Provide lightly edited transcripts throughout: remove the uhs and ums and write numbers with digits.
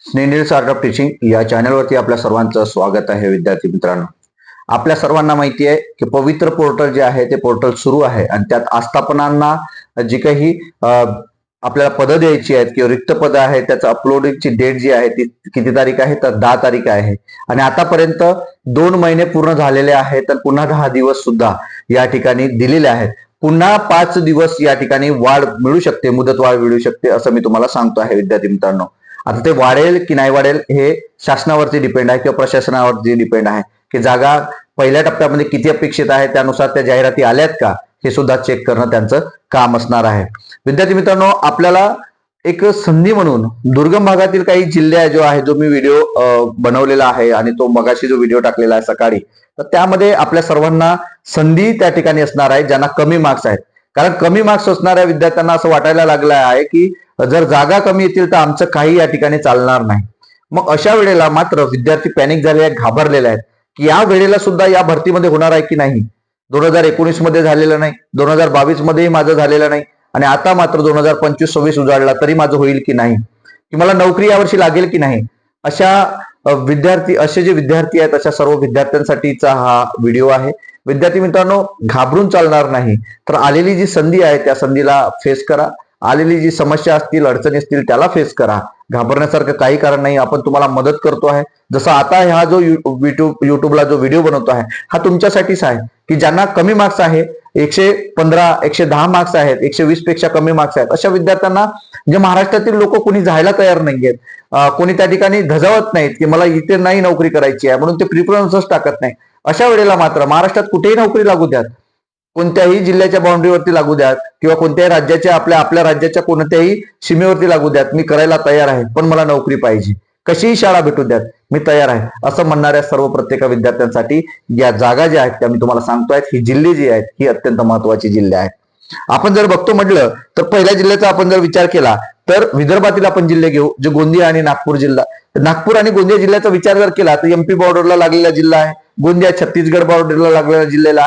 स्नेनिल्स art of teaching या चॅनलवरती आपल्या सर्वांचं स्वागत आहे. विद्यार्थी मित्रांनो, आपल्या सर्वांना माहिती आहे की पवित्र पोर्टल जे आहे ते पोर्टल सुरू आहे आणि त्यात आस्थापनांना जी काही आपल्याला पदं द्यायची आहेत किंवा रिक्त पदं आहेत त्याचं अपलोडिंगची डेट जी आहे ती किती तारीख आहे तर 10 तारीख आहे. आणि आतापर्यंत 2 महिने पूर्ण झालेले आहेत तर पुन्हा 10 दिवस सुद्धा या ठिकाणी दिलेले आहेत. पुन्हा 5 दिवस या ठिकाणी वाढ मिळू शकते, मुदत वाढ मिळू शकते असं मी तुम्हाला सांगतो आहे. विद्यार्थी मित्रांनो, आता ते वाढेल की नाही वाढेल हे शासनावरती डिपेंड आहे किंवा प्रशासनावरती डिपेंड आहे की जागा पहिल्या टप्प्यामध्ये किती अपेक्षित आहे त्यानुसार त्या जाहिराती आल्यात का हे सुद्धा चेक करणं त्यांचं काम असणार आहे. विद्यार्थी मित्रांनो, आपल्याला एक संधी म्हणून दुर्गम भागातील काही जिल्हे जो आहे जो मी व्हिडिओ बनवलेला आहे आणि तो मगाशी जो व्हिडिओ टाकलेला आहे सकाळी, तर त्यामध्ये आपल्या सर्वांना संधी त्या ठिकाणी असणार आहे ज्यांना कमी मार्क्स आहेत. कारण कमी मार्क्स असणाऱ्या विद्यार्थ्यांना असं वाटायला लागलं आहे की जर जागा कमी येतील तर आमचं काही या ठिकाणी चालणार नाही. मग अशा वेळेला मात्र विद्यार्थी पॅनिक झाले आहेत, घाबरलेले आहेत की या वेळेला सुद्धा या भरतीमध्ये होणार आहे की नाही. 2019 मध्ये झालेलं नाही, 2022 मध्येही माझं झालेलं नाही आणि आता मात्र 2025-26 उजाडला तरी माझं होईल की नाही, की मला नोकरी यावर्षी लागेल की नाही. अशा असे जे विद्यार्थी आहेत अशा सर्व विद्यार्थ्यांसाठीचा हा व्हिडिओ आहे. विद्यार्थी मित्रांनो, घाबरून चालणार नाही. तर आलेली जी संधी आहे त्या संधीला फेस करा. आलेली जी समस्या असतील, अडचणी असतील त्याला फेस करा. घाबरण्यासारखं काही कारण नाही. आपण तुम्हाला मदत करतो आहे. जसं आता हा जो युट्यूबला जो व्हिडिओ बनवतो आहे हा तुमच्यासाठीच आहे की ज्यांना कमी मार्क्स आहे, 115 110 मार्क्स आहेत, 120 पेक्षा कमी मार्क्स आहेत, अशा विद्यार्थ्यांना जे महाराष्ट्रातील लोक कोणी जायला तयार नाहीयेत, कोणी त्या ठिकाणी धजावत नाहीत की मला इथे नाही नोकरी करायची आहे म्हणून ते प्रिफरन्सच टाकत नाही. अशा वेळेला मात्र महाराष्ट्रात कुठेही नोकरी लागू द्यात, कोणत्याही जिल्ह्याच्या बाउंड्रीवरती लागू द्यात किंवा कोणत्याही राज्याच्या आपल्या राज्याच्या कोणत्याही सीमेवरती लागू द्यात, मी करायला तयार आहे पण मला नोकरी पाहिजे, कशीही शाळा भेटू द्यात मी तयार आहे असं म्हणणाऱ्या सर्व प्रत्येक विद्यार्थ्यांसाठी या जागा ज्या आहेत त्या मी तुम्हाला सांगतोय. ही जिल्हे जी आहेत ही अत्यंत महत्वाची जिल्हे आहेत. आपण जर बघतो म्हटलं तर पहिल्या जिल्ह्याचा आपण जर विचार केला तर विदर्भातील आपण जिल्हे घेऊ, जे गोंदिया आणि नागपूर जिल्हा. नागपूर आणि गोंदिया जिल्ह्याचा विचार जर केला तर एमपी बॉर्डरला लागलेला जिल्हा आहे. गोंदिया छत्तीसगड बॉर्डरला लागलेला जिल्हा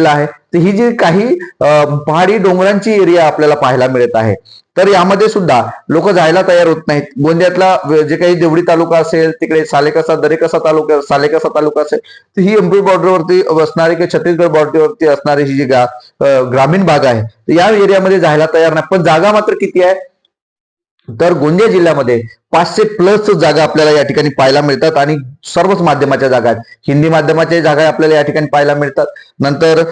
आहे. तर ही जी काही पहाडी डोंगरांची एरिया आपल्याला पाहायला मिळत आहे, तर यामध्ये सुद्धा लोक जायला तयार होत नाहीत. गोंदियातला जे काही देवडी तालुका असेल, तिकडे सालेकसा तालुका असेल, तर ही एमपी बॉर्डरवरती असणारी किंवा छत्तीसगड बॉर्डरवरती असणारी ही जी ग्रामीण भाग आहे तर या एरियामध्ये जायला तयार नाही. पण जागा मात्र किती आहे तर गोंदिया जिल्ह्यामध्ये 500+ जागा आपल्याला या ठिकाणी पाहायला मिळतात आणि सर्वच माध्यमाच्या जागा आहेत. हिंदी माध्यमाच्या जागा आपल्याला या ठिकाणी पाहायला मिळतात. नंतर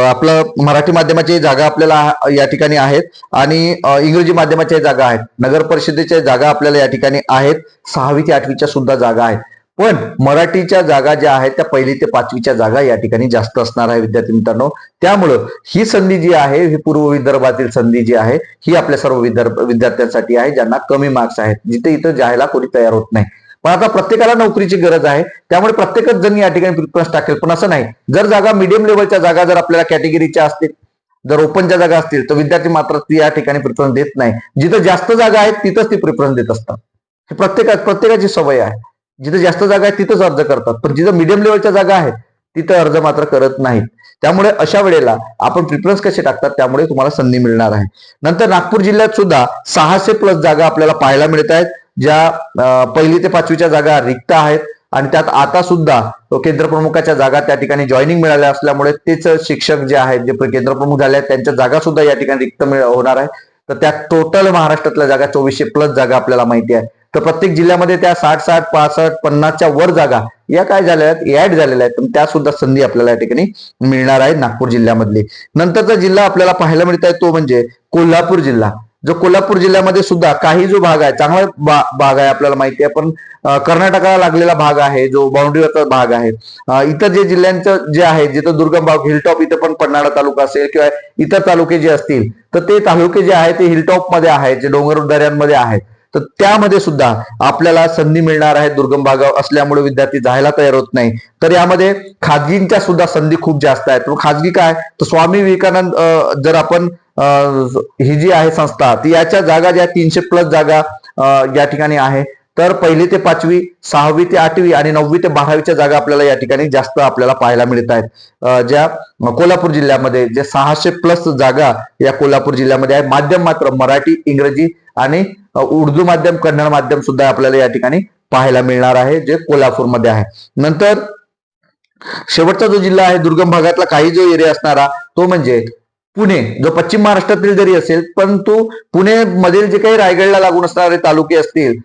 आपलं मराठी माध्यमाच्या जागा आपल्याला या ठिकाणी आहेत आणि इंग्रजी माध्यमाच्या जागा आहेत. नगर परिषदेच्या जागा आपल्याला या ठिकाणी आहेत. 6वी ते 8वीच्या सुद्धा जागा आहेत. पण मराठीच्या जागा ज्या आहेत त्या 1ली ते 5वीच्या जागा या ठिकाणी जास्त असणार आहे. विद्यार्थी मित्रांनो, त्यामुळं ही संधी जी आहे ही पूर्व विदर्भातील संधी जी आहे ही आपल्या सर्व विद्यार्थ्यांसाठी आहे ज्यांना कमी मार्क्स आहेत, जिथे इथं जायला कोणी तयार होत नाही. पण आता प्रत्येकाला नोकरीची गरज आहे, त्यामुळे प्रत्येकच जण या ठिकाणी प्रिफरन्स टाकेल. पण असं नाही, जर जागा मीडियम लेवलच्या जागा जर आपल्याला कॅटेगरीच्या असतील, जर ओपनच्या जागा असतील तर विद्यार्थी मात्र ती या ठिकाणी प्रिफरन्स देत नाही. जिथं जास्त जागा आहेत तिथंच ती प्रिफरन्स देत असतात. हे प्रत्येकाची सवय आहे. जिथे जास्त जागा आहे तिथंच अर्ज करतात, पण जिथं मीडियम लेवलच्या जागा आहेत तिथं अर्ज मात्र करत नाहीत. त्यामुळे अशा वेळेला आपण प्रिफरन्स कसे टाकतात त्यामुळे तुम्हाला संधी मिळणार आहे. नंतर नागपूर जिल्ह्यात सुद्धा 600+ जागा आपल्याला पाहायला मिळत आहेत, ज्या 1ली ते 5वीच्या जागा रिक्त आहेत आणि त्यात आता सुद्धा केंद्र प्रमुखाच्या जागा त्या ठिकाणी जॉईनिंग मिळाल्या असल्यामुळे तेच शिक्षक जे आहेत जे केंद्र प्रमुख झाले आहेत त्यांच्या जागा सुद्धा या ठिकाणी रिक्त होणार आहे. तर त्या टोटल महाराष्ट्रातल्या जागा 2400+ जागा आपल्याला माहिती आहे. तर प्रत्येक जिल्ह्यामध्ये त्या 60, 65, 50च्या वर जागा या काय झालेल्या आहेत, ऍड झालेल्या आहेत. त्या सुद्धा संधी आपल्याला या ठिकाणी मिळणार आहे नागपूर जिल्ह्यामधली. नंतरचा जिल्हा आपल्याला पाहायला मिळत आहे तो म्हणजे कोल्हापूर जिल्हा. जो कोल्हापूर जिल्ह्यामध्ये सुद्धा काही जो भाग आहे चांगला भाग आहे आपल्याला माहिती आहे, पण कर्नाटकाला लागलेला भाग आहे, जो बाउंड्रीवरचा भाग आहे. इतर जे जिल्ह्यांचं जे आहे जिथं दुर्गम भाग, हिलटॉप, इथं पण पन्हाळा तालुका असेल किंवा इतर तालुके जे असतील तर ते तालुके जे आहेत ते हिलटॉप मध्ये आहेत, जे डोंगर दऱ्यांमध्ये आहेत. तर त्यामध्ये सुद्धा आपल्याला संधी मिळणार आहे. दुर्गम भाग असल्यामुळे विद्यार्थी जायला तयार होत नाही. तर यामध्ये खाजगींच्या सुद्धा संधी खूप जास्त आहेत. खाजगी काय तर स्वामी विवेकानंद जर आपण ही जी आहे संस्था ती याच्या जागा ज्या 300+ जागा या ठिकाणी आहे. तर 1ली ते 5वी, 6वी ते 8वी आणि 9वी ते 12वीच्या जागा आपल्याला या ठिकाणी जास्त आपल्याला पाहायला मिळत आहेत. ज्या कोल्हापूर जिल्ह्यामध्ये जे 600 प्लस जागा या कोल्हापूर जिल्ह्यामध्ये आहे. माध्यम मात्र मराठी, इंग्रजी आणि उर्दू माध्यम, कन्नड माध्यम सुद्धा आपल्याला या ठिकाणी पाहायला मिळणार आहे, जे कोल्हापूरमध्ये आहे. नंतर शेवटचा जो जिल्हा आहे दुर्गम भागातला काही जो एरिया असणारा तो म्हणजे पुणे, जो पश्चिम महाराष्ट्रातील जरी असेल परंतु पुणे मधील जे काही रायगडला लागून असणारे तालुके असतील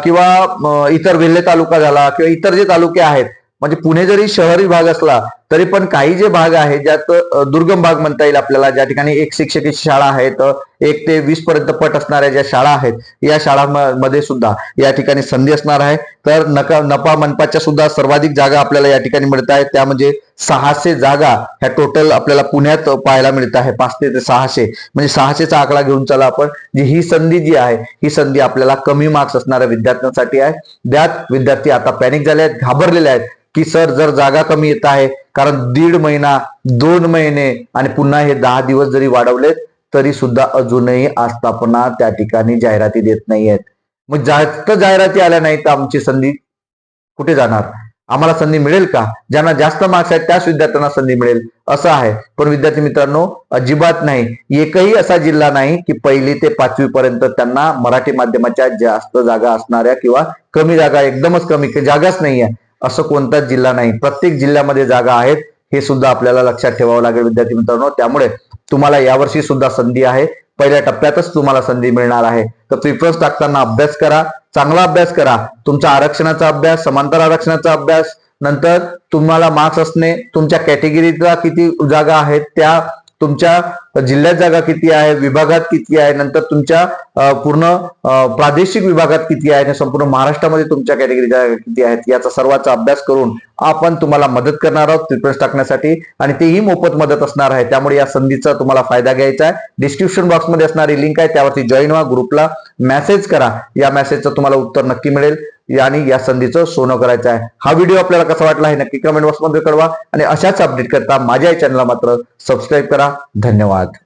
किंवा इतर वेल्हे तालुका झाला किंवा इतर जे तालुके आहेत, म्हणजे पुणे जरी शहरी भाग असला तरी पण काही जे भाग आहेत ज्यात दुर्गम भाग म्हणता येईल आपल्याला, ज्या ठिकाणी एक शिक्षकीची शाळा आहेत, 1 ते 20 पर्यंत पट असणाऱ्या ज्या शाळा आहेत, या शाळांमध्ये सुद्धा या ठिकाणी संधी असणार आहे. तर नपा मनपाच्या सुद्धा सर्वाधिक जागा आपल्याला या ठिकाणी मिळत आहेत. त्या म्हणजे 600 जागा ह्या टोटल आपल्याला पुण्यात पाहायला मिळत आहे. 500 ते 600 म्हणजे 600चा आकडा घेऊन चला आपण. ही संधी जी आहे ही संधी आपल्याला कमी मार्क्स असणाऱ्या विद्यार्थ्यांसाठी आहे. त्यात विद्यार्थी आता पॅनिक झाले आहेत, घाबरलेले आहेत की सर जर जागा कमी येत आहे, कारण 1.5 महिना, 2 महिने आणि पुन्हा हे 10 दिवस जरी वाढवलेत तरी सुद्धा अजूनही आस्थापना त्या ठिकाणी जाहिराती देत नाहीयेत. मग जास्त जाहिराती आल्या नाही तर आमची संधी कुठे जाणार? आम्हाला संधी मिळेल का? ज्यांना जास्त मार्क्स आहेत त्याच विद्यार्थ्यांना संधी मिळेल असं आहे. पण विद्यार्थी मित्रांनो, अजिबात नाही. एकही असा जिल्हा नाही की 1ली ते 5वी पर्यंत त्यांना मराठी माध्यमाच्या जास्त जागा असणाऱ्या किंवा कमी जागा, एकदमच कमी जागाच नाहीये असं कोणताच जिल्हा नाही. प्रत्येक जिल्ह्यामध्ये जागा आहेत, हे सुद्धा आपल्याला लक्षात ठेवावं लागेल विद्यार्थी मित्रांनो. त्यामुळे तुम्हाला यावर्षी सुद्धा संधी आहे. पहिल्या टप्प्यातच तुम्हाला संधी मिळणार आहे. तर प्रिफरन्स टाकताना अभ्यास करा, चांगला अभ्यास करा. तुमचा आरक्षणाचा अभ्यास, समांतर आरक्षणाचा अभ्यास, नंतर तुम्हाला मार्क्स असणे, तुमच्या कॅटेगरीला किती जागा आहेत, त्या तुमच्या जिल्ह्यात जागा किती आहे, विभागात किती आहे, नंतर तुमच्या पूर्ण प्रादेशिक विभागात किती आहे, संपूर्ण महाराष्ट्रामध्ये तुमच्या कॅटेगरी जागा किती आहेत, याचा सर्वांचा अभ्यास करून आपण तुम्हाला मदत करणार आहोत प्रिफरन्स टाकण्यासाठी आणि तेही मोफत मदत असणार आहे. त्यामुळे या संधीचा तुम्हाला फायदा घ्यायचा आहे. डिस्क्रिप्शन बॉक्समध्ये असणारी लिंक आहे, त्यावरती जॉईन व्हा, ग्रुपला मेसेज करा. या मेसेजचं तुम्हाला उत्तर नक्की मिळेल आणि या संधीचं सोनं करायचं आहे. हा व्हिडिओ आपल्याला कसा वाटला हे नक्की कमेंट बॉक्समध्ये कळवा आणि अशाच अपडेट करता माझ्या चॅनलला मात्र सबस्क्राईब करा. धन्यवाद.